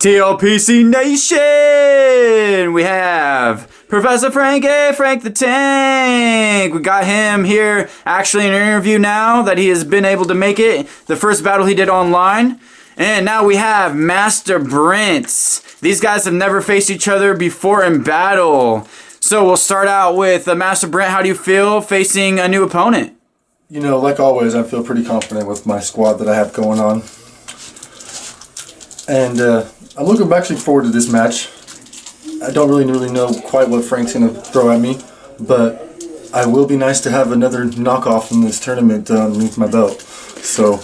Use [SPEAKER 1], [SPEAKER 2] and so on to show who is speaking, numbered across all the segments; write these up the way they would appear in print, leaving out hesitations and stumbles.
[SPEAKER 1] T.L.P.C Nation! We have Professor Frankie, Frank the Tank. We got him here actually in an interview now that he has been able to make it. The first battle he did online. And now we have Master Brent. These guys have never faced each other before in battle. So we'll start out with Master Brent. How do you feel facing a new opponent?
[SPEAKER 2] You know, like always, I feel pretty confident with my squad that I have going on. And I'm looking actually forward to this match. I don't really know quite what Frank's going to throw at me, but I will be nice to have another knockoff in this tournament underneath my belt. So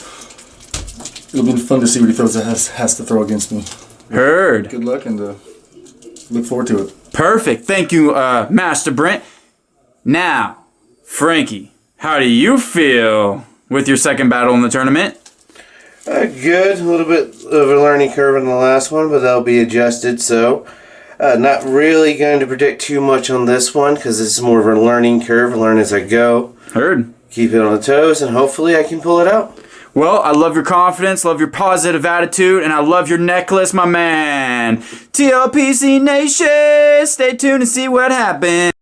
[SPEAKER 2] it'll be fun to see what he has to throw against me.
[SPEAKER 1] Heard.
[SPEAKER 2] Good luck and look forward to it.
[SPEAKER 1] Perfect. Thank you, Master Brent. Now, Frankie, how do you feel with your second battle in the tournament?
[SPEAKER 3] Good. A little bit of a learning curve in the last one, but that'll be adjusted. So, not really going to predict too much on this one because this is more of a learning curve. Learn as I go.
[SPEAKER 1] Heard.
[SPEAKER 3] Keep it on the toes, and hopefully I can pull it out.
[SPEAKER 1] Well, I love your confidence, love your positive attitude, and I love your necklace, my man. T.L.P.C Nation, stay tuned and see what happens.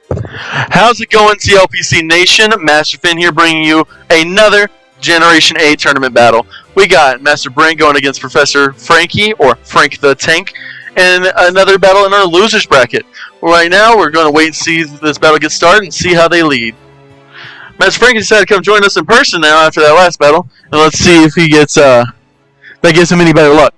[SPEAKER 4] How's it going, T.L.P.C Nation? Master Finn here bringing you another Generation A tournament battle. We got Master Brent going against Professor Frankie, or Frank the Tank, and another battle in our losers bracket. Right now, we're going to wait and see this battle get started and see how they lead. Master Frankie decided to come join us in person now after that last battle, and let's see if he gets that gives him any better luck.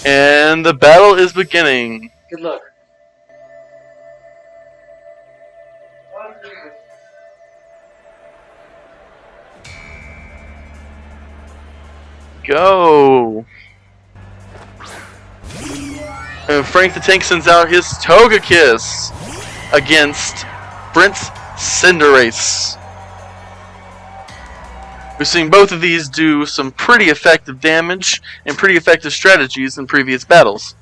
[SPEAKER 4] And the battle is beginning.
[SPEAKER 3] Good luck.
[SPEAKER 4] Go. And Frank the Tank sends out his Toga Kiss against Brent's Cinderace. We've seen both of these do some pretty effective damage and pretty effective strategies in previous battles.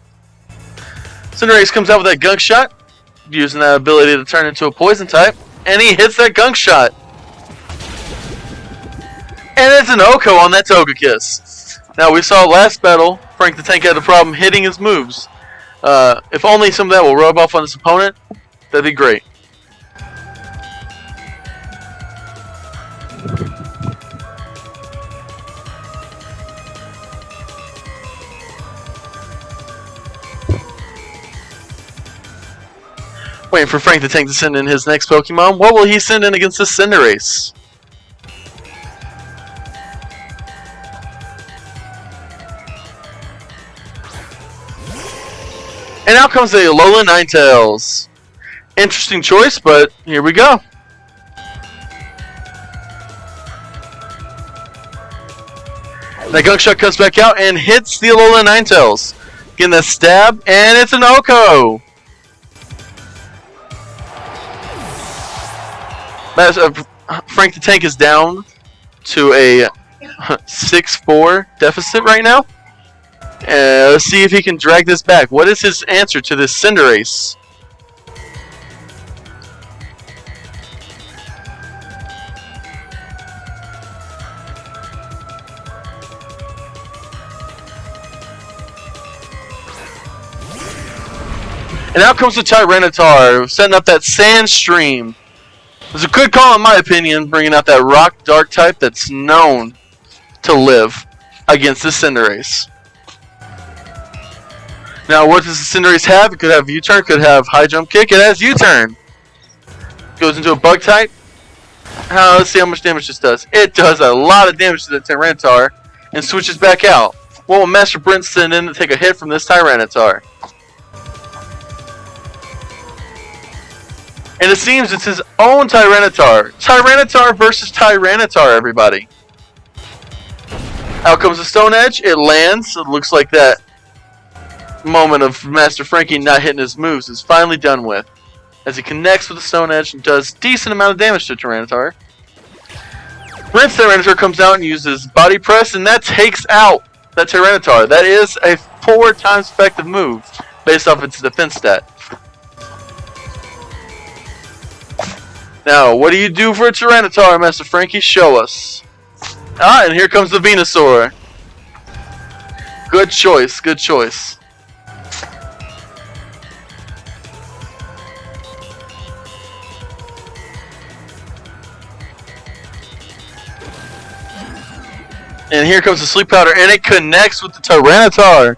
[SPEAKER 4] Cinderace comes out with that Gunk Shot, using that ability to turn into a Poison type, and he hits that Gunk Shot. And it's an Oko on that Togekiss. Now, we saw last battle, Frank the Tank had a problem hitting his moves. If only some of that will rub off on his opponent, that'd be great. Waiting for Frank the Tank to send in his next Pokemon. What will he send in against this Cinderace? And out comes the Alolan Ninetales. Interesting choice, but here we go. That Gunk Shot comes back out and hits the Alolan Ninetales. Getting that stab, and it's an Oko. Frank the Tank is down to a 6-4 deficit right now. Let's see if he can drag this back. What is his answer to this Cinderace? And out comes the Tyranitar, setting up that Sand Stream. It was a good call in my opinion, bringing out that Rock Dark type that's known to live against this Cinderace. Now, what does the Cinderace have? It could have U-turn, could have high jump kick. It has U-turn. Goes into a bug type. Let's see how much damage this does. It does a lot of damage to the Tyranitar and switches back out. What will Master Brent send in to take a hit from this Tyranitar? And it seems it's his own Tyranitar. Tyranitar versus Tyranitar, everybody. Out comes the Stone Edge. It lands. It looks like that moment of Master Frankie not hitting his moves is finally done with, as he connects with the Stone Edge and does decent amount of damage to Tyranitar. Brent's Tyranitar comes out and uses Body Press, and that takes out that Tyranitar. That is a 4 times effective move based off its defense stat. Now, what do you do for a Tyranitar, Master Frankie? Show us. Ah, and here comes the Venusaur. Good choice, good choice. And here comes the Sleep Powder, and it connects with the Tyranitar.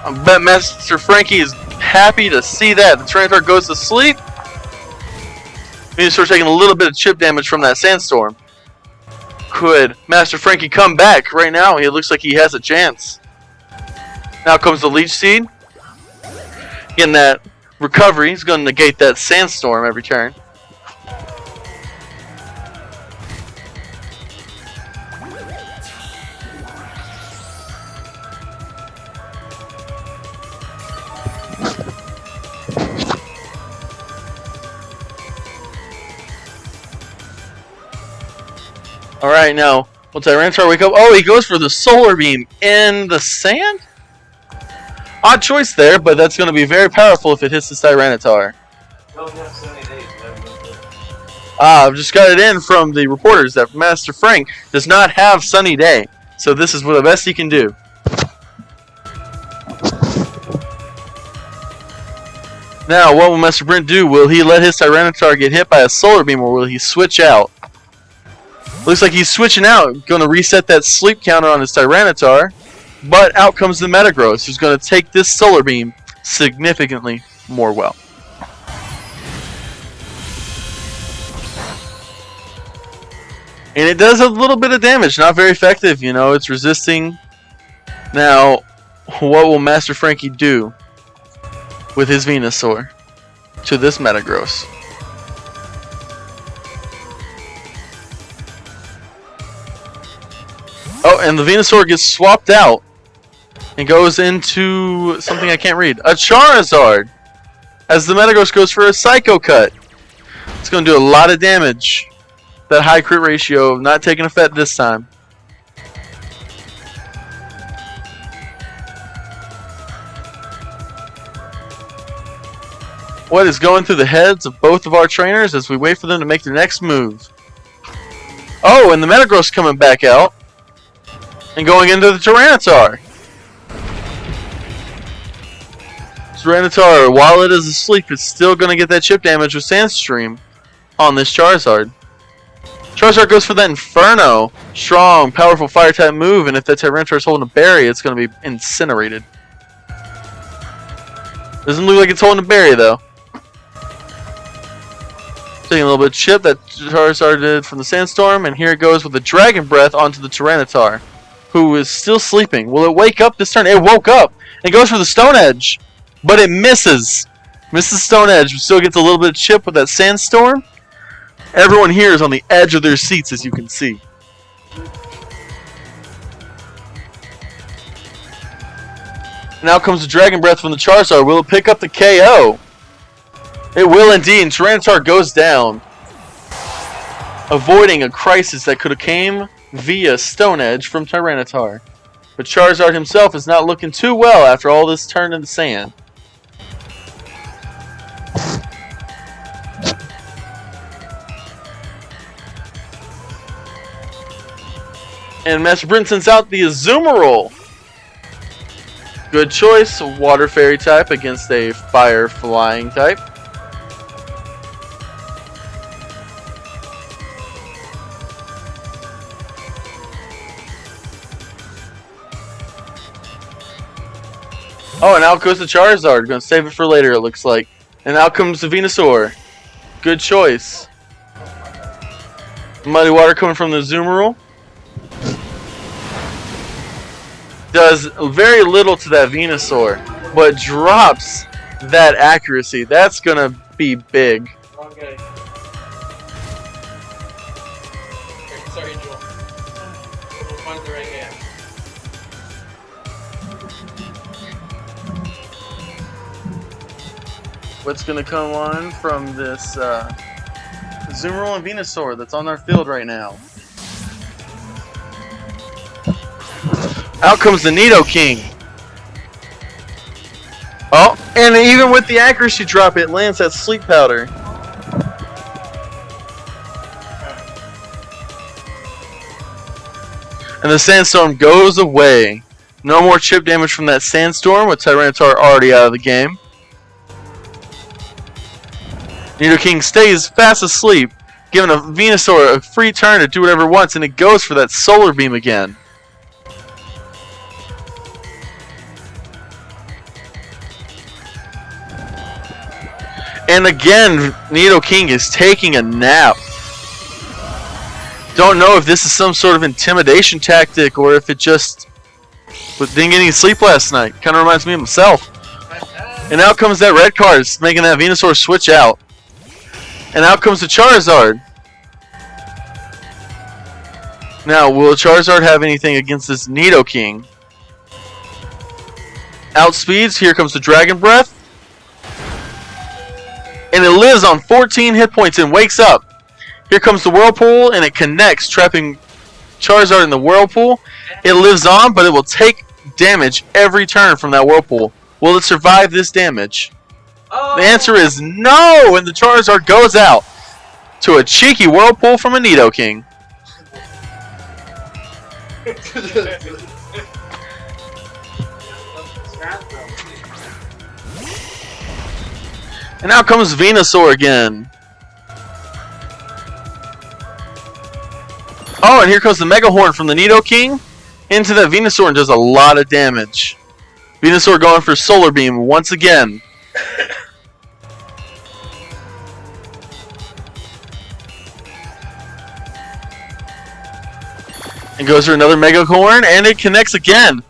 [SPEAKER 4] I bet Master Frankie is happy to see that. The Tyranitar goes to sleep. Venusaur taking a little bit of chip damage from that Sandstorm. Could Master Frankie come back right now? It looks like he has a chance. Now comes the Leech Seed. Getting that recovery. He's going to negate that Sandstorm every turn. Alright, now, will Tyranitar wake up? Oh, he goes for the Solar Beam in the sand? Odd choice there, but that's going to be very powerful if it hits the Tyranitar. I've just got it in from the reporters that Master Frank does not have Sunny Day. So this is the best he can do. Now, what will Master Brent do? Will he let his Tyranitar get hit by a Solar Beam, or will he switch out? Looks like he's switching out. Going to reset that sleep counter on his Tyranitar. But out comes the Metagross, who's going to take this Solar Beam significantly more well. And it does a little bit of damage. Not very effective, you know. It's resisting. Now, what will Master Frankie do with his Venusaur to this Metagross? Oh, and the Venusaur gets swapped out and goes into something I can't read. A Charizard! As the Metagross goes for a Psycho Cut. It's going to do a lot of damage. That high crit ratio not taking effect this time. What is going through the heads of both of our trainers as we wait for them to make their next move? Oh, and the Metagross coming back out. And going into the Tyranitar. Tyranitar, while it is asleep, it's still going to get that chip damage with Sandstream on this Charizard. Charizard goes for that Inferno. Strong, powerful fire type move, and if that Tyranitar is holding a berry, it's going to be incinerated. Doesn't look like it's holding a berry, though. Taking a little bit of chip that Charizard did from the Sandstorm, and here it goes with the Dragon Breath onto the Tyranitar, who is still sleeping. Will it wake up this turn? It woke up. It goes for the Stone Edge, but it misses. Misses Stone Edge, but still gets a little bit of chip with that Sandstorm. Everyone here is on the edge of their seats, as you can see. Now comes the Dragon Breath from the Charizard. Will it pick up the KO? It will indeed, and Tyranitar goes down, avoiding a crisis that could have came via Stone Edge from Tyranitar. But Charizard himself is not looking too well after all this turn in the sand. And Master Brent sends out the Azumarill. Good choice, a Water Fairy type against a Fire Flying type. Oh, and out goes the Charizard. Gonna save it for later, it looks like. And out comes the Venusaur. Good choice. Muddy Water coming from the Azumarill. Does very little to that Venusaur, but drops that accuracy. That's gonna be big.
[SPEAKER 5] Okay. Sorry, Joel. We'll find the right guy.
[SPEAKER 4] what's going to come on from this Zoomerol and Venusaur that's on our field right now. Out comes the Nidoking. Oh, and even with the accuracy drop, it lands that Sleep Powder. And the Sandstorm goes away. No more chip damage from that Sandstorm, with Tyranitar already out of the game. Nidoking stays fast asleep, giving a Venusaur a free turn to do whatever it wants, and it goes for that Solar Beam again. And again, Nidoking is taking a nap. Don't know if this is some sort of intimidation tactic or if it just didn't get any sleep last night. Kind of reminds me of himself. And out comes that red card, making that Venusaur switch out. And out comes the Charizard. Now, will Charizard have anything against this Nidoking? Outspeeds, here comes the Dragon Breath. And it lives on 14 hit points and wakes up. Here comes the Whirlpool, and it connects, trapping Charizard in the Whirlpool. It lives on, but it will take damage every turn from that Whirlpool. Will it survive this damage? Oh. The answer is no, and the Charizard goes out to a cheeky Whirlpool from a Nidoking. And now comes Venusaur again. Oh, and here comes the Mega Horn from the Nidoking into that Venusaur and does a lot of damage. Venusaur going for Solar Beam once again. And goes for another Mega Horn, and it connects again.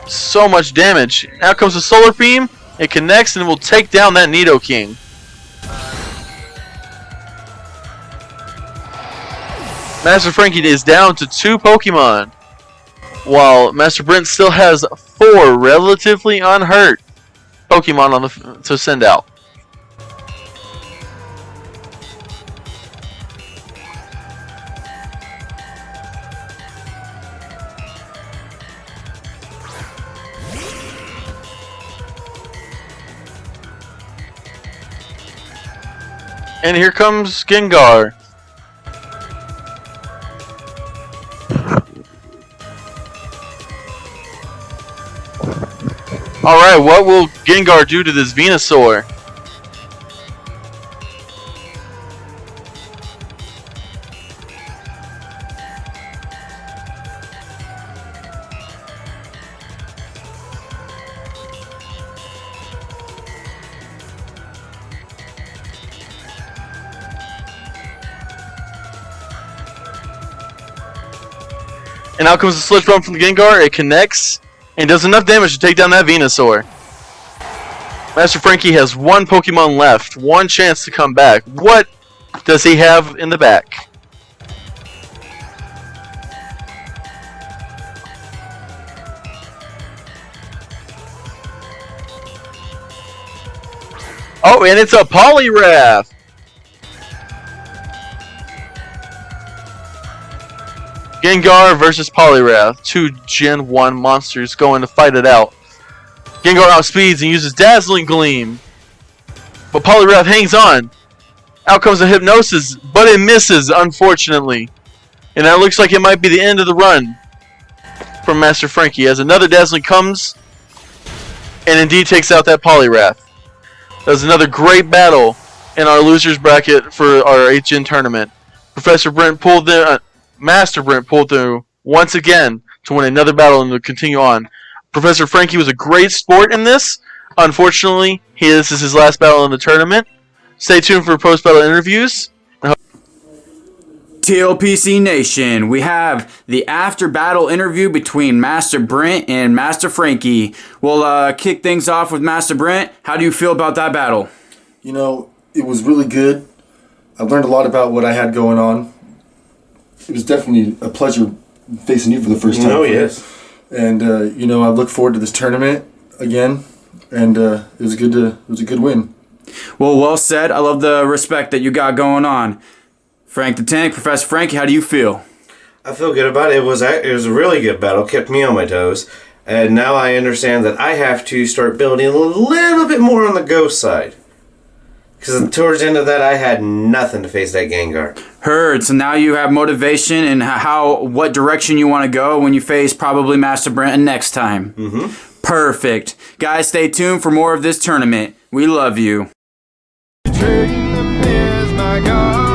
[SPEAKER 4] So much damage. Now comes the Solar Beam. It connects and will take down that Nidoking. Master Frankie is down to 2 Pokemon, while Master Brent still has 4 relatively unhurt Pokemon to send out. And here comes Gengar. Alright, what will Gengar do to this Venusaur? And out comes the Sludge Bomb from the Gengar. It connects and does enough damage to take down that Venusaur. Master Frankie has 1 Pokemon left. 1 chance to come back. What does he have in the back? Oh, and it's a Poliwrath. Gengar versus Poliwrath. 2 Gen 1 monsters going to fight it out. Gengar outspeeds and uses Dazzling Gleam. But Poliwrath hangs on. Out comes the Hypnosis, but it misses, unfortunately. And that looks like it might be the end of the run from Master Frankie, as another Dazzling comes and indeed takes out that Poliwrath. That was another great battle in our losers bracket for our 8th Gen tournament. Professor Brent pulled the Master Brent pulled through once again to win another battle and to continue on. Professor Frankie was a great sport in this. Unfortunately, this is his last battle in the tournament. Stay tuned for post-battle interviews.
[SPEAKER 1] T.L.P.C Nation, we have the after-battle interview between Master Brent and Master Frankie. We'll kick things off with Master Brent. How do you feel about that battle?
[SPEAKER 2] You know, it was really good. I learned a lot about what I had going on. It was definitely a pleasure facing you for the first time.
[SPEAKER 3] Oh, yes.
[SPEAKER 2] And, you know, I look forward to this tournament again. and it was a good win.
[SPEAKER 1] Well said. I love the respect that you got going on. Frank the Tank, Professor Frankie, how do you feel?
[SPEAKER 3] I feel good about it. It was a really good battle. Kept me on my toes. And now I understand that I have to start building a little bit more on the ghost side. Because towards the end of that, I had nothing to face that Gengar.
[SPEAKER 1] Heard. So now you have motivation and what direction you want to go when you face probably Master Brent next time.
[SPEAKER 3] Mm-hmm.
[SPEAKER 1] Perfect. Guys, stay tuned for more of this tournament. We love you.
[SPEAKER 6] Trading the mirrors, my God.